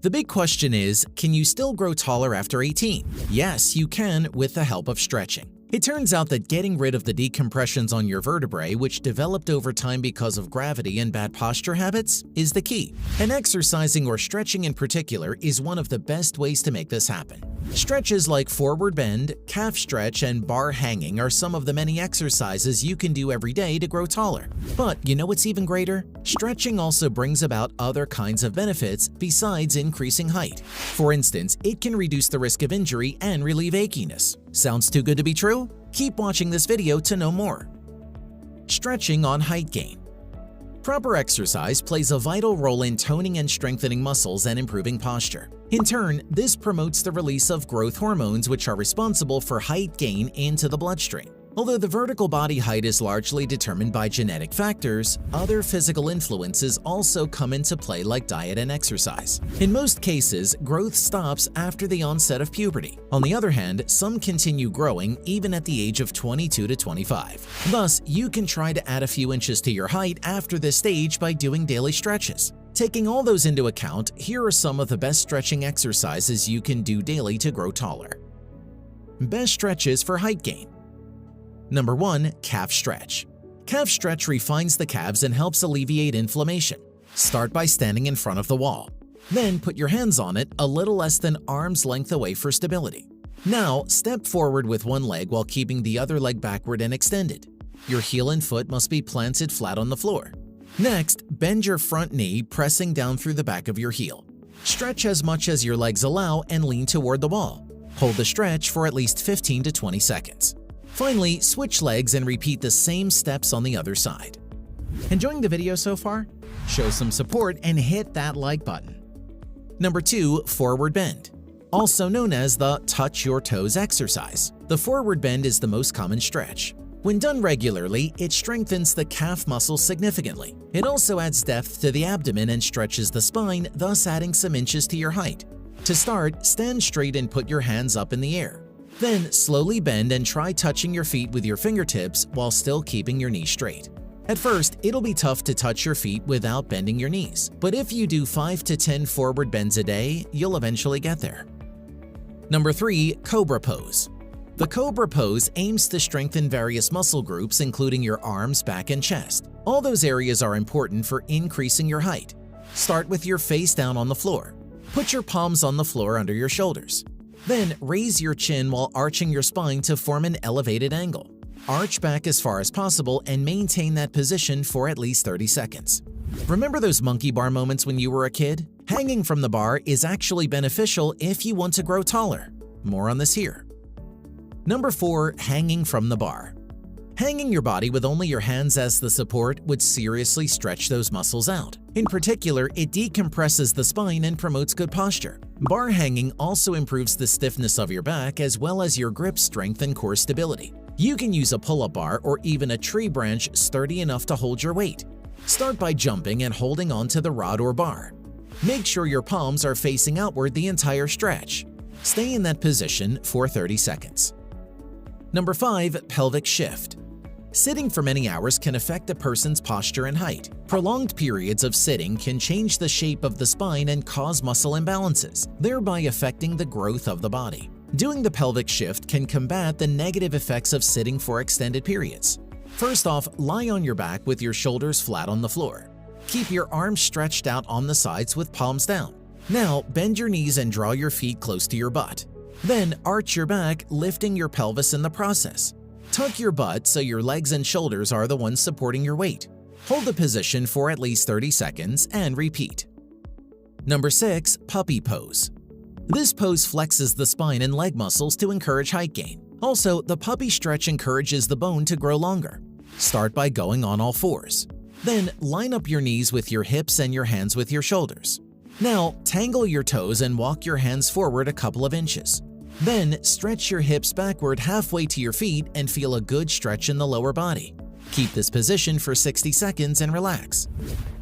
The big question is, can you still grow taller after 18? Yes, you can with the help of stretching. It turns out that getting rid of the decompressions on your vertebrae, which developed over time because of gravity and bad posture habits, is the key. And exercising or stretching in particular is one of the best ways to make this happen. Stretches like forward bend, calf stretch, and bar hanging are some of the many exercises you can do every day to grow taller. But you know what's even greater? Stretching also brings about other kinds of benefits besides increasing height. For instance, it can reduce the risk of injury and relieve achiness. Sounds too good to be true? Keep watching this video to know more. Stretching on height gain. Proper exercise plays a vital role in toning and strengthening muscles and improving posture. In turn, this promotes the release of growth hormones, which are responsible for height gain into the bloodstream. Although the vertical body height is largely determined by genetic factors, other physical influences also come into play, like diet and exercise. In most cases, growth stops after the onset of puberty. On the other hand, some continue growing even at the age of 22 to 25. Thus, you can try to add a few inches to your height after this stage by doing daily stretches. Taking all those into account, here are some of the best stretching exercises you can do daily to grow taller. Best stretches for height gain. Number 1. Calf stretch. Calf stretch refines the calves and helps alleviate inflammation. Start by standing in front of the wall. Then put your hands on it a little less than arm's length away for stability. Now, step forward with one leg while keeping the other leg backward and extended. Your heel and foot must be planted flat on the floor. Next, bend your front knee, pressing down through the back of your heel. Stretch as much as your legs allow and lean toward the wall. Hold the stretch for at least 15 to 20 seconds. Finally, switch legs and repeat the same steps on the other side. Enjoying the video so far? Show some support and hit that like button. Number 2. Forward bend. Also known as the touch your toes exercise. The forward bend is the most common stretch. When done regularly, it strengthens the calf muscle significantly. It also adds depth to the abdomen and stretches the spine, thus adding some inches to your height. To start, stand straight and put your hands up in the air. Then slowly bend and try touching your feet with your fingertips while still keeping your knees straight. At first, it'll be tough to touch your feet without bending your knees, but if you do 5 to 10 forward bends a day, you'll eventually get there. Number 3. Cobra pose. The cobra pose aims to strengthen various muscle groups, including your arms, back, and chest. All those areas are important for increasing your height. Start with your face down on the floor. Put your palms on the floor under your shoulders. Then raise your chin while arching your spine to form an elevated angle. Arch back as far as possible and maintain that position for at least 30 seconds. Remember those monkey bar moments when you were a kid? Hanging from the bar is actually beneficial if you want to grow taller. More on this here. Number 4. Hanging from the bar. Hanging your body with only your hands as the support would seriously stretch those muscles out. In particular, it decompresses the spine and promotes good posture. Bar hanging also improves the stiffness of your back as well as your grip strength and core stability. You can use a pull-up bar or even a tree branch sturdy enough to hold your weight. Start by jumping and holding onto the rod or bar. Make sure your palms are facing outward the entire stretch. Stay in that position for 30 seconds. Number 5. Pelvic shift. Sitting for many hours can affect a person's posture and height. Prolonged periods of sitting can change the shape of the spine and cause muscle imbalances, thereby affecting the growth of the body. Doing the pelvic shift can combat the negative effects of sitting for extended periods. First off, lie on your back with your shoulders flat on the floor. Keep your arms stretched out on the sides with palms down. Now, bend your knees and draw your feet close to your butt. Then arch your back, lifting your pelvis in the process. Tuck your butt so your legs and shoulders are the ones supporting your weight. Hold the position for at least 30 seconds and repeat. Number 6. Puppy pose. This pose flexes the spine and leg muscles to encourage height gain. Also, the puppy stretch encourages the bone to grow longer. Start by going on all fours. Then line up your knees with your hips and your hands with your shoulders. Now, tangle your toes and walk your hands forward a couple of inches. Then, stretch your hips backward halfway to your feet and feel a good stretch in the lower body. Keep this position for 60 seconds and relax.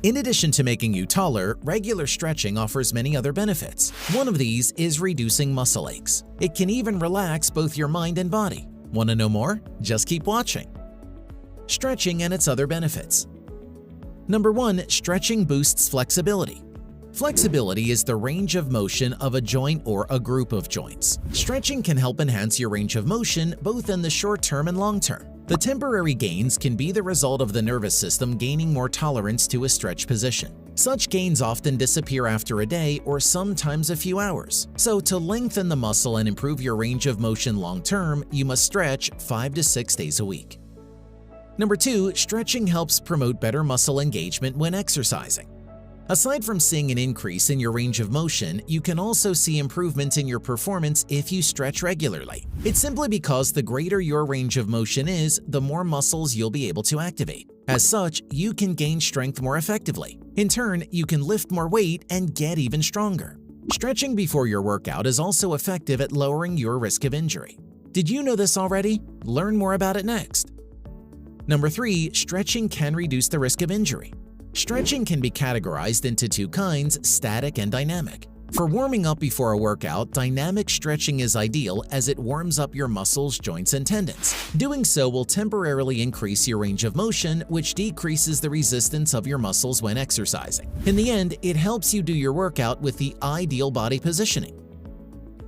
In addition to making you taller, regular stretching offers many other benefits. One of these is reducing muscle aches. It can even relax both your mind and body. Want to know more? Just keep watching. Stretching and its other benefits. Number 1. Stretching boosts flexibility. Flexibility is the range of motion of a joint or a group of joints. Stretching can help enhance your range of motion both in the short term and long term. The temporary gains can be the result of the nervous system gaining more tolerance to a stretch position. Such gains often disappear after a day or sometimes a few hours. So to lengthen the muscle and improve your range of motion long term, you must stretch 5 to 6 days a week. Number 2, stretching helps promote better muscle engagement when exercising. Aside from seeing an increase in your range of motion, you can also see improvement in your performance if you stretch regularly. It's simply because the greater your range of motion is, the more muscles you'll be able to activate. As such, you can gain strength more effectively. In turn, you can lift more weight and get even stronger. Stretching before your workout is also effective at lowering your risk of injury. Did you know this already? Learn more about it next. Number 3, stretching can reduce the risk of injury. Stretching can be categorized into 2 kinds, static and dynamic. For warming up before a workout, dynamic stretching is ideal as it warms up your muscles, joints, and tendons. Doing so will temporarily increase your range of motion, which decreases the resistance of your muscles when exercising. In the end, it helps you do your workout with the ideal body positioning.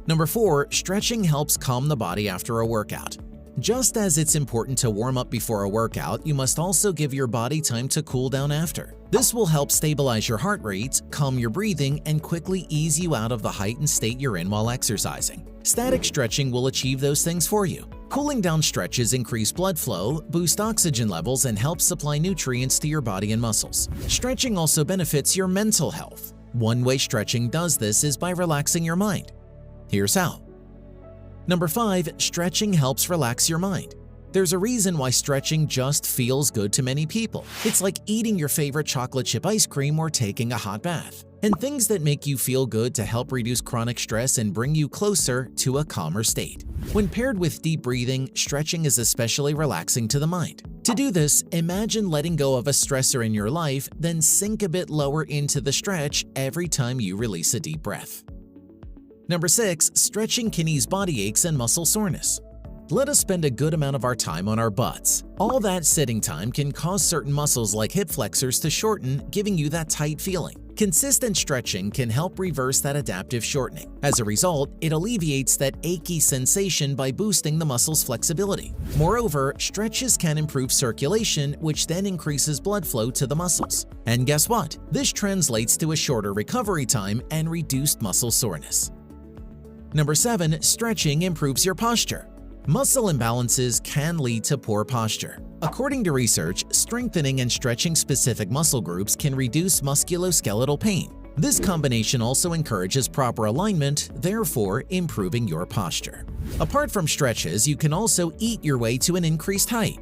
Number 4, stretching helps calm the body after a workout. Just as it's important to warm up before a workout, you must also give your body time to cool down after. This will help stabilize your heart rate, calm your breathing, and quickly ease you out of the heightened state you're in while exercising. Static stretching will achieve those things for you. Cooling down stretches increase blood flow, boost oxygen levels, and help supply nutrients to your body and muscles. Stretching also benefits your mental health. One way stretching does this is by relaxing your mind. Here's how. Number 5, stretching helps relax your mind. There's a reason why stretching just feels good to many people. It's like eating your favorite chocolate chip ice cream or taking a hot bath. And things that make you feel good to help reduce chronic stress and bring you closer to a calmer state. When paired with deep breathing, stretching is especially relaxing to the mind. To do this, imagine letting go of a stressor in your life, then sink a bit lower into the stretch every time you release a deep breath. Number 6, stretching can ease body aches and muscle soreness. Let us spend a good amount of our time on our butts. All that sitting time can cause certain muscles like hip flexors to shorten, giving you that tight feeling. Consistent stretching can help reverse that adaptive shortening. As a result, it alleviates that achy sensation by boosting the muscle's flexibility. Moreover, stretches can improve circulation, which then increases blood flow to the muscles. And guess what? This translates to a shorter recovery time and reduced muscle soreness. Number 7, stretching improves your posture. Muscle imbalances can lead to poor posture. According to research, strengthening and stretching specific muscle groups can reduce musculoskeletal pain. This combination also encourages proper alignment, therefore improving your posture. Apart from stretches, you can also eat your way to an increased height.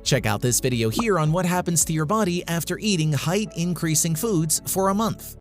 Check out this video here on what happens to your body after eating height-increasing foods for a month.